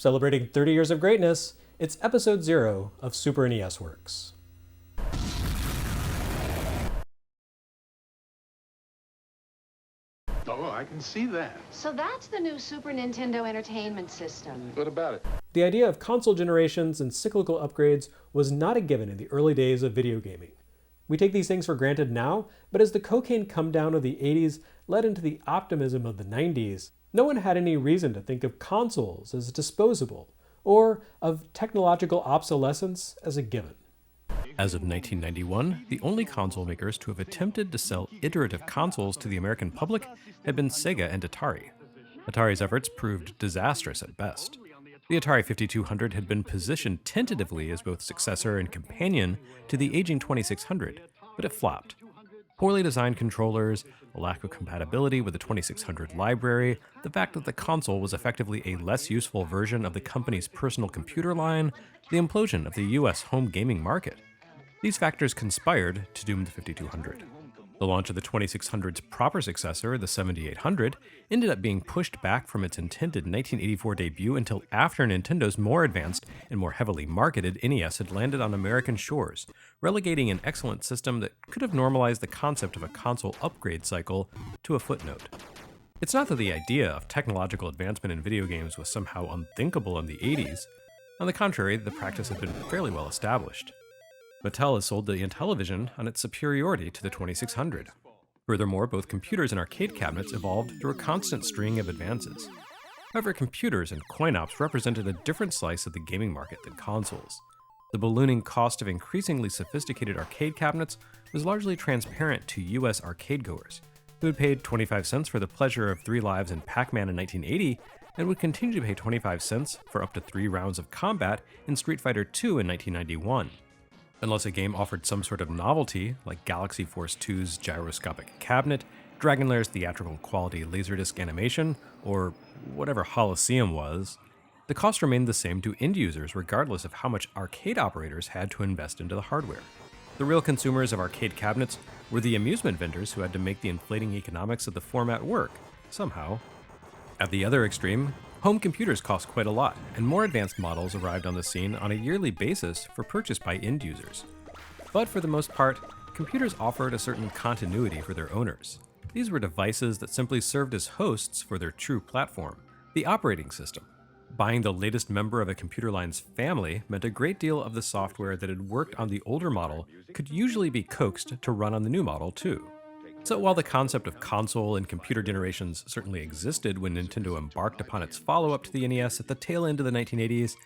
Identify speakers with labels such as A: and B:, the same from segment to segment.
A: Celebrating 30 years of greatness, it's episode 0 of Super NES Works.
B: Oh, I can see that.
C: So that's the new Super Nintendo Entertainment System.
B: What about it?
A: The idea of console generations and cyclical upgrades was not a given in the early days of video gaming. We take these things for granted now, but as the cocaine come down of the 80s led into the optimism of the 90s, no one had any reason to think of consoles as disposable, or of technological obsolescence as a given.
D: As of 1991, the only console makers to have attempted to sell iterative consoles to the American public had been Sega and Atari. Atari's efforts proved disastrous at best. The Atari 5200 had been positioned tentatively as both successor and companion to the aging 2600, but it flopped. Poorly designed controllers, a lack of compatibility with the 2600 library, the fact that the console was effectively a less useful version of the company's personal computer line, the implosion of the US home gaming market. These factors conspired to doom the 5200. The launch of the 2600's proper successor, the 7800, ended up being pushed back from its intended 1984 debut until after Nintendo's more advanced and more heavily marketed NES had landed on American shores, relegating an excellent system that could have normalized the concept of a console upgrade cycle to a footnote. It's not that the idea of technological advancement in video games was somehow unthinkable in the 80s. On the contrary, the practice had been fairly well established. Mattel has sold the Intellivision on its superiority to the 2600. Furthermore, both computers and arcade cabinets evolved through a constant string of advances. However, computers and coin-ops represented a different slice of the gaming market than consoles. The ballooning cost of increasingly sophisticated arcade cabinets was largely transparent to US arcade-goers, who had paid 25 cents for the pleasure of 3 lives in Pac-Man in 1980, and would continue to pay 25 cents for up to 3 rounds of combat in Street Fighter II in 1991. Unless a game offered some sort of novelty, like Galaxy Force 2's gyroscopic cabinet, Dragon Lair's theatrical quality laserdisc animation, or whatever Holosseum was, the cost remained the same to end users regardless of how much arcade operators had to invest into the hardware. The real consumers of arcade cabinets were the amusement vendors who had to make the inflating economics of the format work, somehow. At the other extreme, home computers cost quite a lot, and more advanced models arrived on the scene on a yearly basis for purchase by end users. But for the most part, computers offered a certain continuity for their owners. These were devices that simply served as hosts for their true platform, the operating system. Buying the latest member of a computer line's family meant a great deal of the software that had worked on the older model could usually be coaxed to run on the new model too. So while the concept of console and computer generations certainly existed when Nintendo embarked upon its follow-up to the NES at the tail end of the 1980s,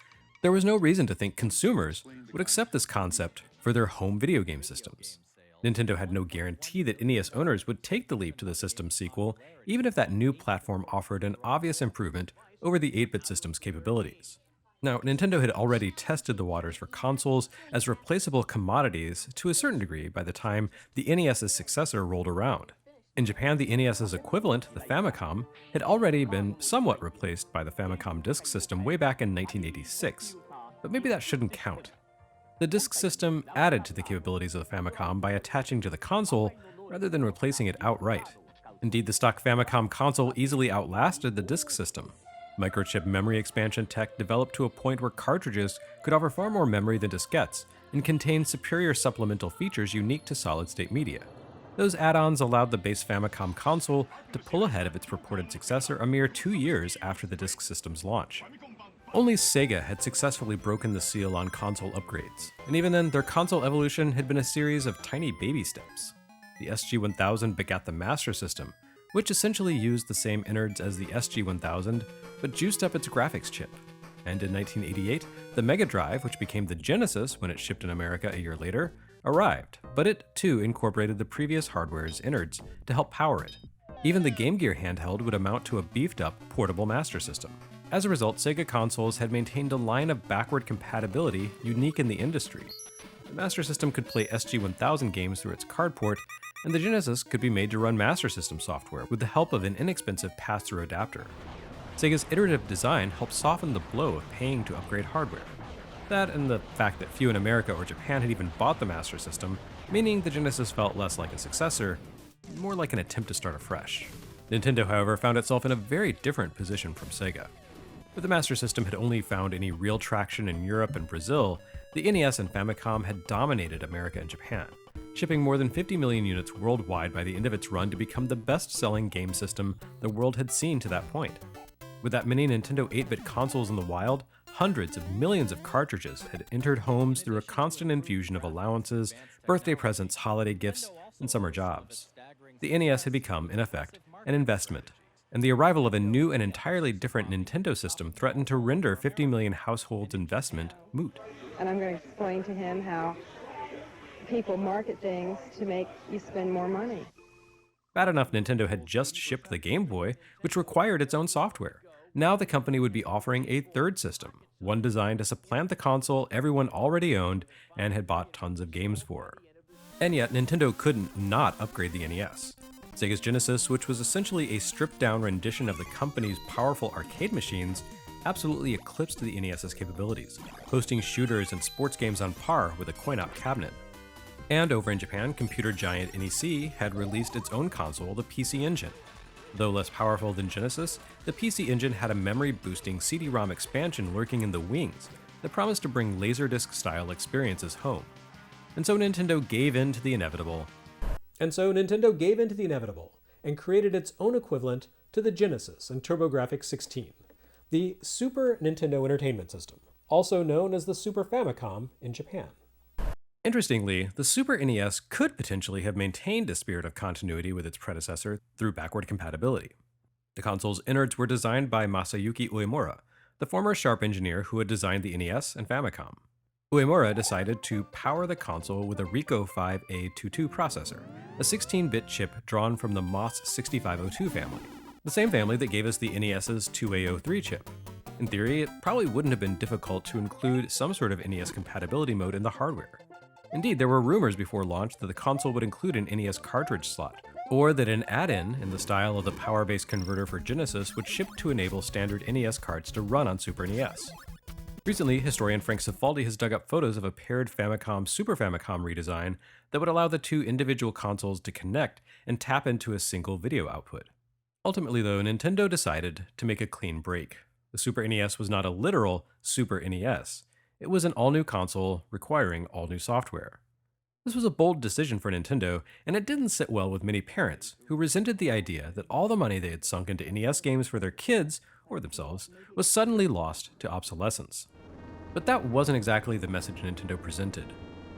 D: there was no reason to think consumers would accept this concept for their home video game systems. Nintendo had no guarantee that NES owners would take the leap to the system's sequel, even if that new platform offered an obvious improvement over the 8-bit system's capabilities. Now, Nintendo had already tested the waters for consoles as replaceable commodities to a certain degree by the time the NES's successor rolled around. In Japan, the NES's equivalent, the Famicom, had already been somewhat replaced by the Famicom Disk System way back in 1986, but maybe that shouldn't count. The Disk System added to the capabilities of the Famicom by attaching to the console rather than replacing it outright. Indeed, the stock Famicom console easily outlasted the Disk System. Microchip memory expansion tech developed to a point where cartridges could offer far more memory than diskettes and contain superior supplemental features unique to solid-state media. Those add-ons allowed the base Famicom console to pull ahead of its purported successor a mere 2 years after the Disk System's launch. Only Sega had successfully broken the seal on console upgrades, and even then, their console evolution had been a series of tiny baby steps. The SG-1000 begat the Master System, which essentially used the same innards as the SG-1000, but juiced up its graphics chip. And in 1988, the Mega Drive, which became the Genesis when it shipped in America a year later, arrived, but it too incorporated the previous hardware's innards to help power it. Even the Game Gear handheld would amount to a beefed-up, portable Master System. As a result, Sega consoles had maintained a line of backward compatibility unique in the industry. The Master System could play SG-1000 games through its card port, and the Genesis could be made to run Master System software with the help of an inexpensive pass-through adapter. Sega's iterative design helped soften the blow of paying to upgrade hardware. That and the fact that few in America or Japan had even bought the Master System, meaning the Genesis felt less like a successor, more like an attempt to start afresh. Nintendo, however, found itself in a very different position from Sega. But the Master System had only found any real traction in Europe and Brazil. The NES and Famicom had dominated America and Japan, shipping more than 50 million units worldwide by the end of its run to become the best-selling game system the world had seen to that point. With that many Nintendo 8-bit consoles in the wild, hundreds of millions of cartridges had entered homes through a constant infusion of allowances, birthday presents, holiday gifts, and summer jobs. The NES had become, in effect, an investment, and the arrival of a new and entirely different Nintendo system threatened to render 50 million households' investment moot.
B: And I'm going to explain to him how people market things to make you spend more money.
D: Bad enough Nintendo had just shipped the Game Boy, which required its own software. Now the company would be offering a third system, one designed to supplant the console everyone already owned and had bought tons of games for. And yet, Nintendo couldn't not upgrade the NES. Sega's Genesis, which was essentially a stripped-down rendition of the company's powerful arcade machines, absolutely eclipsed the NES's capabilities, hosting shooters and sports games on par with a coin-op cabinet. And over in Japan, computer giant NEC had released its own console, the PC Engine. Though less powerful than Genesis, the PC Engine had a memory-boosting CD-ROM expansion lurking in the wings that promised to bring Laserdisc-style experiences home. And so Nintendo gave in to the inevitable.
A: And created its own equivalent to the Genesis and TurboGrafx 16, the Super Nintendo Entertainment System, also known as the Super Famicom in Japan.
D: Interestingly, the Super NES could potentially have maintained a spirit of continuity with its predecessor through backward compatibility. The console's innards were designed by Masayuki Uemura, the former Sharp engineer who had designed the NES and Famicom. Uemura decided to power the console with a Ricoh 5A22 processor, a 16-bit chip drawn from the MOS 6502 family, the same family that gave us the NES's 2A03 chip. In theory, it probably wouldn't have been difficult to include some sort of NES compatibility mode in the hardware. Indeed, there were rumors before launch that the console would include an NES cartridge slot, or that an add-in in the style of the power-based converter for Genesis would ship to enable standard NES cards to run on Super NES. Recently, historian Frank Cifaldi has dug up photos of a paired Famicom Super Famicom redesign that would allow the two individual consoles to connect and tap into a single video output. Ultimately, though, Nintendo decided to make a clean break. The Super NES was not a literal Super NES. It was an all-new console requiring all-new software. This was a bold decision for Nintendo, and it didn't sit well with many parents who resented the idea that all the money they had sunk into NES games for their kids, or themselves, was suddenly lost to obsolescence. But that wasn't exactly the message Nintendo presented.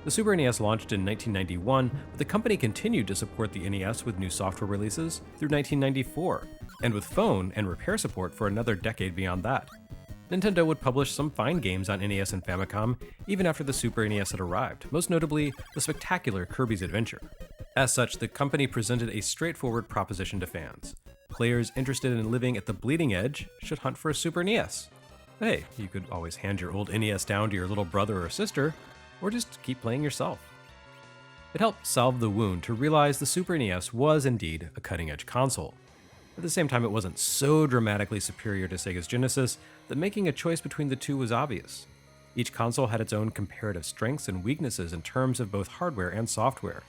D: The Super NES launched in 1991, but the company continued to support the NES with new software releases through 1994, and with phone and repair support for another decade beyond that. Nintendo would publish some fine games on NES and Famicom even after the Super NES had arrived, most notably the spectacular Kirby's Adventure. As such, the company presented a straightforward proposition to fans. Players interested in living at the bleeding edge should hunt for a Super NES. But hey, you could always hand your old NES down to your little brother or sister, or just keep playing yourself. It helped salve the wound to realize the Super NES was indeed a cutting-edge console. At the same time, it wasn't so dramatically superior to Sega's Genesis that making a choice between the two was obvious. Each console had its own comparative strengths and weaknesses in terms of both hardware and software.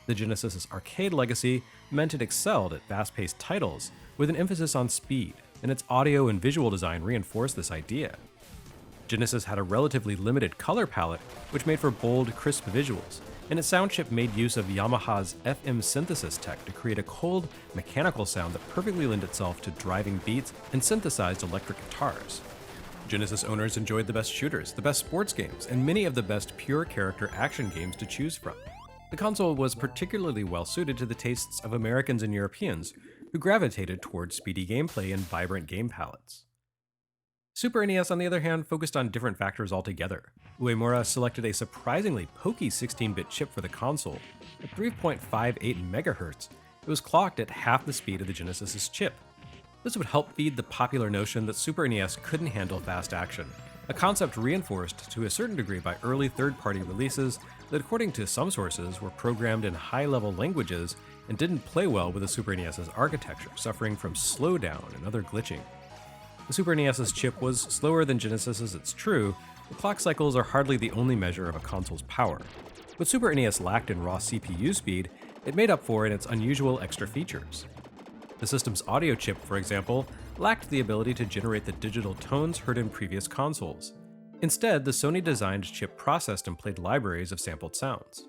D: The Genesis's arcade legacy meant it excelled at fast-paced titles, with an emphasis on speed, and its audio and visual design reinforced this idea. Genesis had a relatively limited color palette, which made for bold, crisp visuals, and its sound chip made use of Yamaha's FM synthesis tech to create a cold, mechanical sound that perfectly lent itself to driving beats and synthesized electric guitars. Genesis owners enjoyed the best shooters, the best sports games, and many of the best pure character action games to choose from. The console was particularly well suited to the tastes of Americans and Europeans, who gravitated toward speedy gameplay and vibrant game palettes. Super NES, on the other hand, focused on different factors altogether. Uemura selected a surprisingly pokey 16-bit chip for the console. At 3.58 MHz, it was clocked at half the speed of the Genesis's chip. This would help feed the popular notion that Super NES couldn't handle fast action, a concept reinforced to a certain degree by early third-party releases that, according to some sources, were programmed in high-level languages and didn't play well with the Super NES's architecture, suffering from slowdown and other glitching. The Super NES's chip was slower than Genesis's, it's true, but clock cycles are hardly the only measure of a console's power. What Super NES lacked in raw CPU speed, it made up for in its unusual extra features. The system's audio chip, for example, lacked the ability to generate the digital tones heard in previous consoles. Instead, the Sony-designed chip processed and played libraries of sampled sounds.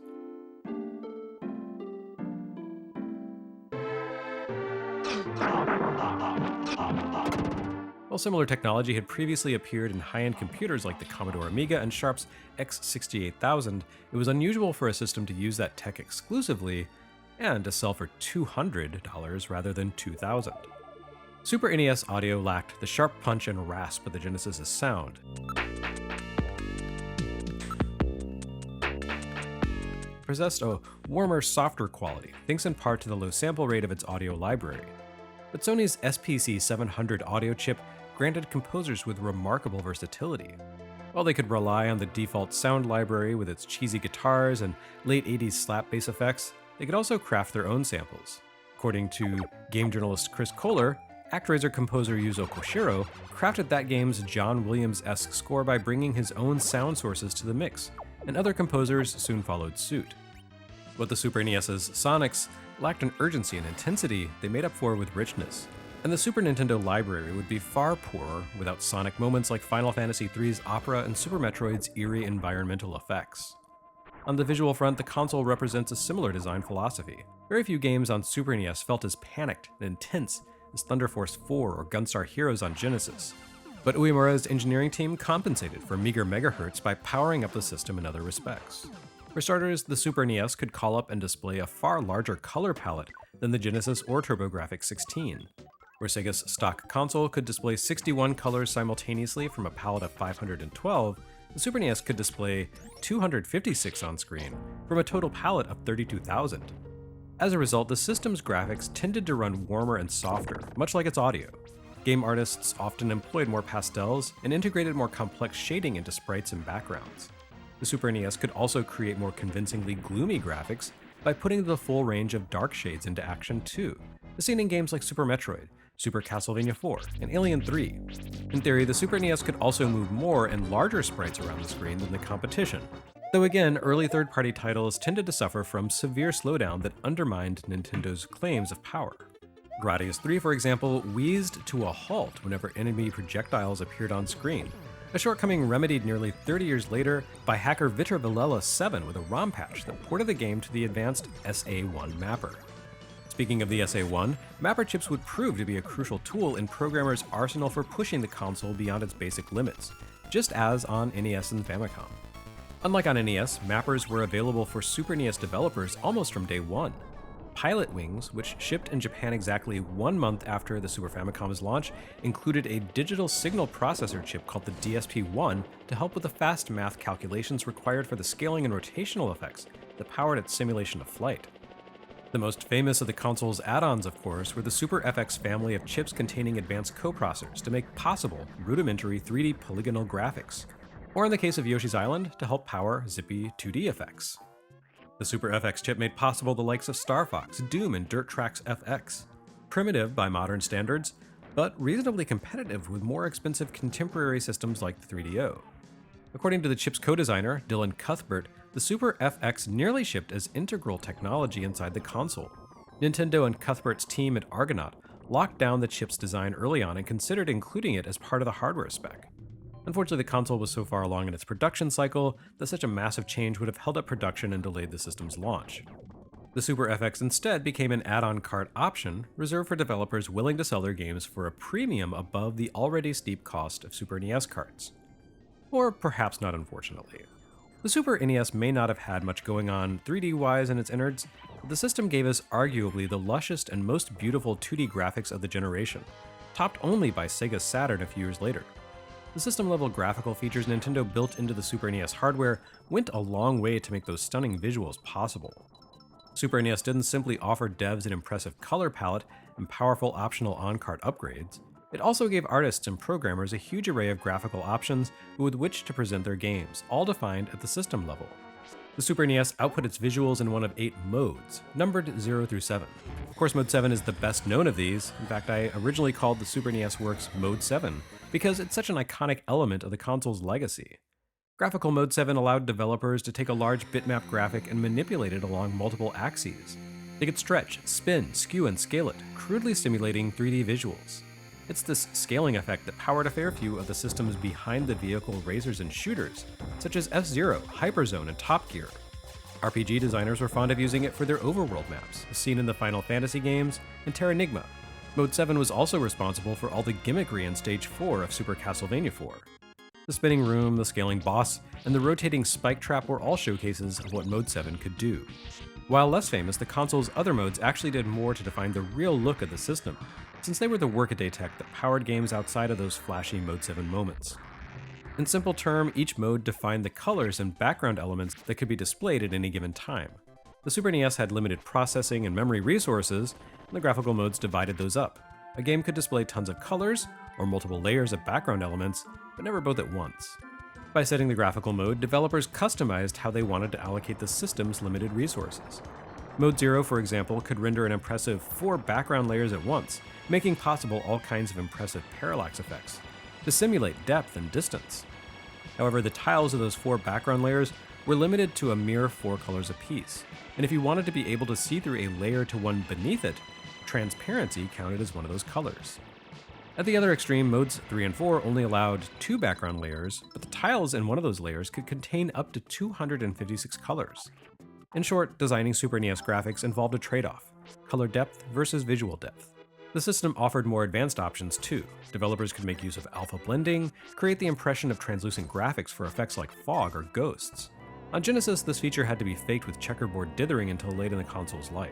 D: While similar technology had previously appeared in high-end computers like the Commodore Amiga and Sharp's X68000, it was unusual for a system to use that tech exclusively and to sell for $200 rather than $2,000. Super NES audio lacked the sharp punch and rasp of the Genesis's sound. It possessed a warmer, softer quality, thanks in part to the low sample rate of its audio library. But Sony's SPC 700 audio chip granted composers with remarkable versatility. While they could rely on the default sound library with its cheesy guitars and late 80s slap bass effects, they could also craft their own samples. According to game journalist Chris Kohler, ActRaiser composer Yuzo Koshiro crafted that game's John Williams-esque score by bringing his own sound sources to the mix, and other composers soon followed suit. What the Super NES's sonics lacked an urgency and intensity, they made up for with richness. And the Super Nintendo library would be far poorer without sonic moments like Final Fantasy III's opera and Super Metroid's eerie environmental effects. On the visual front, the console represents a similar design philosophy. Very few games on Super NES felt as panicked and intense as Thunder Force 4 or Gunstar Heroes on Genesis. But Uemura's engineering team compensated for meager megahertz by powering up the system in other respects. For starters, the Super NES could call up and display a far larger color palette than the Genesis or TurboGrafx-16. Where Sega's stock console could display 61 colors simultaneously from a palette of 512, the Super NES could display 256 on screen from a total palette of 32,000. As a result, the system's graphics tended to run warmer and softer, much like its audio. Game artists often employed more pastels and integrated more complex shading into sprites and backgrounds. The Super NES could also create more convincingly gloomy graphics by putting the full range of dark shades into action too, as seen in games like Super Metroid, Super Castlevania 4, and Alien 3. In theory, the Super NES could also move more and larger sprites around the screen than the competition. Though again, early third-party titles tended to suffer from severe slowdown that undermined Nintendo's claims of power. Gradius 3, for example, wheezed to a halt whenever enemy projectiles appeared on screen, a shortcoming remedied nearly 30 years later by hacker Vitor Villela 7 with a ROM patch that ported the game to the advanced SA1 mapper. Speaking of the SA1, mapper chips would prove to be a crucial tool in programmers' arsenal for pushing the console beyond its basic limits, just as on NES and Famicom. Unlike on NES, mappers were available for Super NES developers almost from day one. Pilot Wings, which shipped in Japan exactly 1 month after the Super Famicom's launch, included a digital signal processor chip called the DSP-1 to help with the fast math calculations required for the scaling and rotational effects that powered its simulation of flight. The most famous of the console's add-ons, of course, were the Super FX family of chips containing advanced coprocessors to make possible rudimentary 3D polygonal graphics, or in the case of Yoshi's Island, to help power zippy 2D effects. The Super FX chip made possible the likes of Star Fox, Doom, and Dirt Trax FX. Primitive by modern standards, but reasonably competitive with more expensive contemporary systems like the 3DO. According to the chip's co-designer, Dylan Cuthbert, the Super FX nearly shipped as integral technology inside the console. Nintendo and Cuthbert's team at Argonaut locked down the chip's design early on and considered including it as part of the hardware spec. Unfortunately, the console was so far along in its production cycle that such a massive change would have held up production and delayed the system's launch. The Super FX instead became an add-on cart option reserved for developers willing to sell their games for a premium above the already steep cost of Super NES carts. Or perhaps not, unfortunately. The Super NES may not have had much going on 3D-wise in its innards, but the system gave us arguably the lushest and most beautiful 2D graphics of the generation, topped only by Sega's Saturn a few years later. The system-level graphical features Nintendo built into the Super NES hardware went a long way to make those stunning visuals possible. Super NES didn't simply offer devs an impressive color palette and powerful optional on-cart upgrades. It also gave artists and programmers a huge array of graphical options with which to present their games, all defined at the system level. The Super NES output its visuals in one of 8 modes, numbered 0 through 7. Of course, Mode 7 is the best known of these. In fact, I originally called the Super NES Works Mode 7 because it's such an iconic element of the console's legacy. Graphical Mode 7 allowed developers to take a large bitmap graphic and manipulate it along multiple axes. They could stretch, spin, skew, and scale it, crudely simulating 3D visuals. It's this scaling effect that powered a fair few of the systems behind the vehicle racers and shooters, such as F-Zero, Hyperzone, and Top Gear. RPG designers were fond of using it for their overworld maps, as seen in the Final Fantasy games and Terranigma. Mode 7 was also responsible for all the gimmickry in Stage 4 of Super Castlevania 4. The spinning room, the scaling boss, and the rotating spike trap were all showcases of what Mode 7 could do. While less famous, the console's other modes actually did more to define the real look of the system, since they were the workaday tech that powered games outside of those flashy Mode 7 moments. In simple terms, each mode defined the colors and background elements that could be displayed at any given time. The Super NES had limited processing and memory resources, and the graphical modes divided those up. A game could display tons of colors, or multiple layers of background elements, but never both at once. By setting the graphical mode, developers customized how they wanted to allocate the system's limited resources. Mode 0, for example, could render an impressive 4 background layers at once, making possible all kinds of impressive parallax effects to simulate depth and distance. However, the tiles of those 4 background layers were limited to a mere 4 colors apiece, and if you wanted to be able to see through a layer to one beneath it, transparency counted as one of those colors. At the other extreme, modes 3 and 4 only allowed 2 background layers, but the tiles in one of those layers could contain up to 256 colors. In short, designing Super NES graphics involved a trade-off: color depth versus visual depth. The system offered more advanced options too. Developers could make use of alpha blending, create the impression of translucent graphics for effects like fog or ghosts. On Genesis, this feature had to be faked with checkerboard dithering until late in the console's life.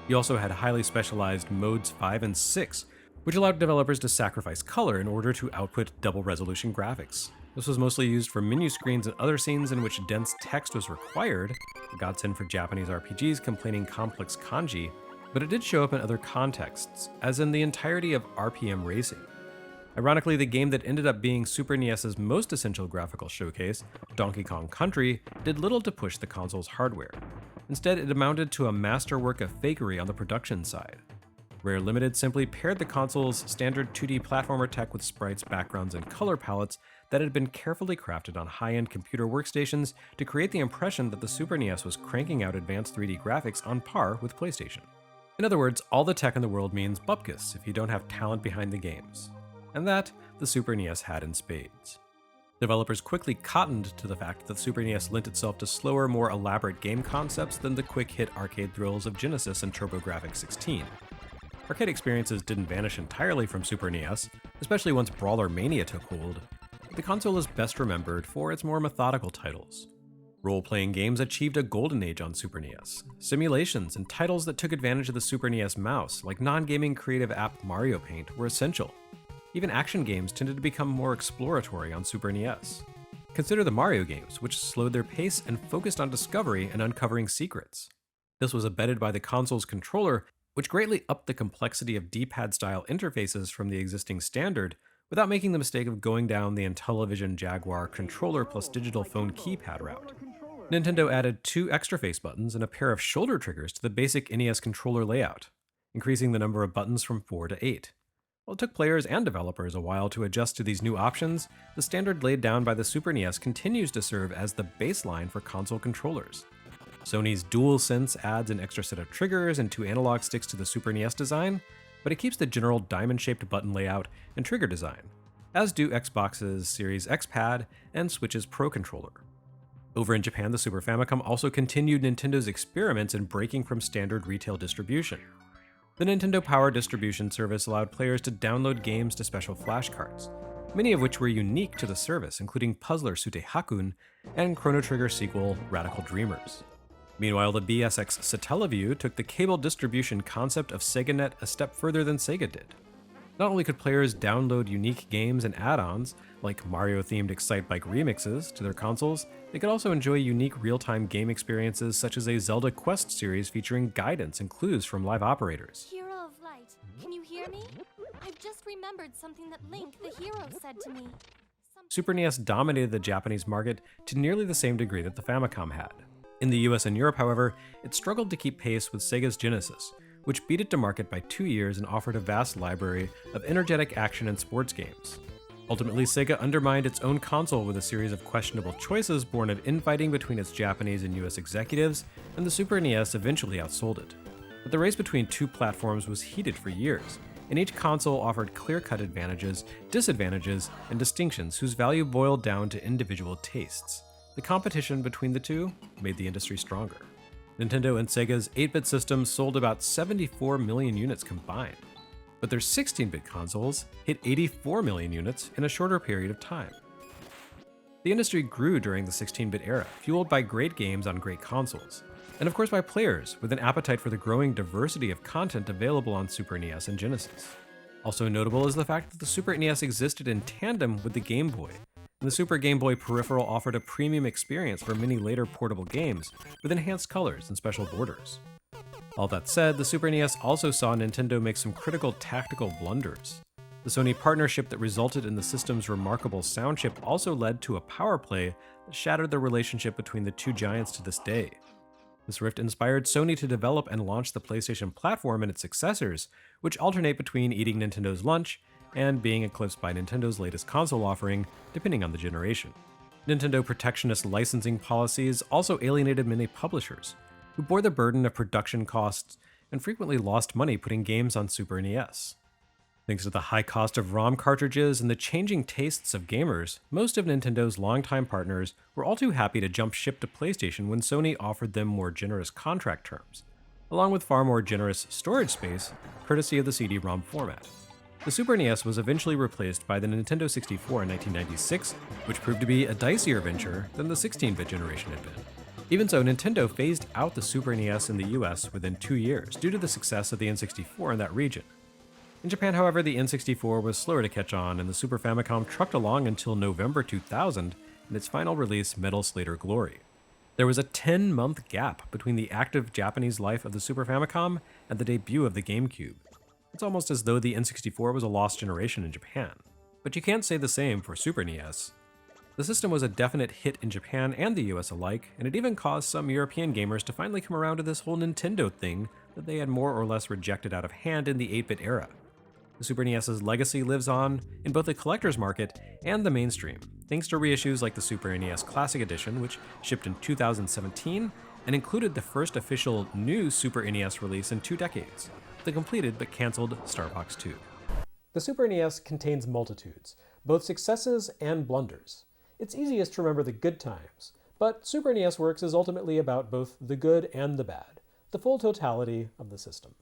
D: You also had highly specialized modes 5 and 6, which allowed developers to sacrifice color in order to output double-resolution graphics. This was mostly used for menu screens and other scenes in which dense text was required, a godsend for Japanese RPGs complaining complex kanji, but it did show up in other contexts, as in the entirety of RPM Racing. Ironically, the game that ended up being Super NES's most essential graphical showcase, Donkey Kong Country, did little to push the console's hardware. Instead, it amounted to a masterwork of fakery on the production side. Rare Limited simply paired the console's standard 2D platformer tech with sprites, backgrounds, and color palettes that had been carefully crafted on high-end computer workstations to create the impression that the Super NES was cranking out advanced 3D graphics on par with PlayStation. In other words, all the tech in the world means bupkis if you don't have talent behind the games. And that, the Super NES had in spades. Developers quickly cottoned to the fact that the Super NES lent itself to slower, more elaborate game concepts than the quick-hit arcade thrills of Genesis and TurboGrafx-16. Arcade experiences didn't vanish entirely from Super NES, especially once Brawler Mania took hold, but the console is best remembered for its more methodical titles. Role-playing games achieved a golden age on Super NES. Simulations and titles that took advantage of the Super NES mouse, like non-gaming creative app Mario Paint, were essential. Even action games tended to become more exploratory on Super NES. Consider the Mario games, which slowed their pace and focused on discovery and uncovering secrets. This was abetted by the console's controller, which greatly upped the complexity of D-pad-style interfaces from the existing standard, without making the mistake of going down the Intellivision Jaguar controller plus digital phone keypad route. Nintendo added 2 extra face buttons and a pair of shoulder triggers to the basic NES controller layout, increasing the number of buttons from 4 to 8. While it took players and developers a while to adjust to these new options, the standard laid down by the Super NES continues to serve as the baseline for console controllers. Sony's DualSense adds an extra set of triggers and 2 analog sticks to the Super NES design, but it keeps the general diamond-shaped button layout and trigger design, as do Xbox's Series X Pad and Switch's Pro Controller. Over in Japan, the Super Famicom also continued Nintendo's experiments in breaking from standard retail distribution. The Nintendo Power distribution service allowed players to download games to special flashcards, many of which were unique to the service, including Puzzler Sute Hakun and Chrono Trigger sequel Radical Dreamers. Meanwhile, the BSX Satellaview took the cable distribution concept of SegaNet a step further than Sega did. Not only could players download unique games and add-ons, like Mario-themed Excitebike remixes, to their consoles, they could also enjoy unique real-time game experiences such as a Zelda Quest series featuring guidance and clues from live operators.
E: Hero of Light, can you hear me? I've just remembered something that Link, the hero, said to me.
D: Super NES dominated the Japanese market to nearly the same degree that the Famicom had. In the US and Europe, however, it struggled to keep pace with Sega's Genesis, which beat it to market by 2 years and offered a vast library of energetic action and sports games. Ultimately, Sega undermined its own console with a series of questionable choices born of infighting between its Japanese and US executives, and the Super NES eventually outsold it. But the race between 2 platforms was heated for years, and each console offered clear-cut advantages, disadvantages, and distinctions whose value boiled down to individual tastes. The competition between the two made the industry stronger. Nintendo and Sega's 8-bit systems sold about 74 million units combined, but their 16-bit consoles hit 84 million units in a shorter period of time. The industry grew during the 16-bit era, fueled by great games on great consoles, and of course by players with an appetite for the growing diversity of content available on Super NES and Genesis. Also notable is the fact that the Super NES existed in tandem with the Game Boy, and the Super Game Boy peripheral offered a premium experience for many later portable games with enhanced colors and special borders. All that said, the Super NES also saw Nintendo make some critical tactical blunders. The Sony partnership that resulted in the system's remarkable sound chip also led to a power play that shattered the relationship between the two giants to this day. This rift inspired Sony to develop and launch the PlayStation platform and its successors, which alternate between eating Nintendo's lunch and being eclipsed by Nintendo's latest console offering, depending on the generation. Nintendo protectionist licensing policies also alienated many publishers, who bore the burden of production costs and frequently lost money putting games on Super NES. Thanks to the high cost of ROM cartridges and the changing tastes of gamers, most of Nintendo's longtime partners were all too happy to jump ship to PlayStation when Sony offered them more generous contract terms, along with far more generous storage space, courtesy of the CD-ROM format. The Super NES was eventually replaced by the Nintendo 64 in 1996, which proved to be a dicier venture than the 16-bit generation had been. Even so, Nintendo phased out the Super NES in the US within 2 years due to the success of the N64 in that region. In Japan, however, the N64 was slower to catch on, and the Super Famicom trucked along until November 2000 and its final release, Metal Slater Glory. There was a 10-month gap between the active Japanese life of the Super Famicom and the debut of the GameCube. It's almost as though the N64 was a lost generation in Japan. But you can't say the same for Super NES. The system was a definite hit in Japan and the US alike, and it even caused some European gamers to finally come around to this whole Nintendo thing that they had more or less rejected out of hand in the 8-bit era. The Super NES's legacy lives on in both the collector's market and the mainstream, thanks to reissues like the Super NES Classic Edition, which shipped in 2017 and included the first official new Super NES release in 2 decades, the completed but cancelled Starbox 2.
A: The Super NES contains multitudes, both successes and blunders. It's easiest to remember the good times, but Super NES Works is ultimately about both the good and the bad, the full totality of the system.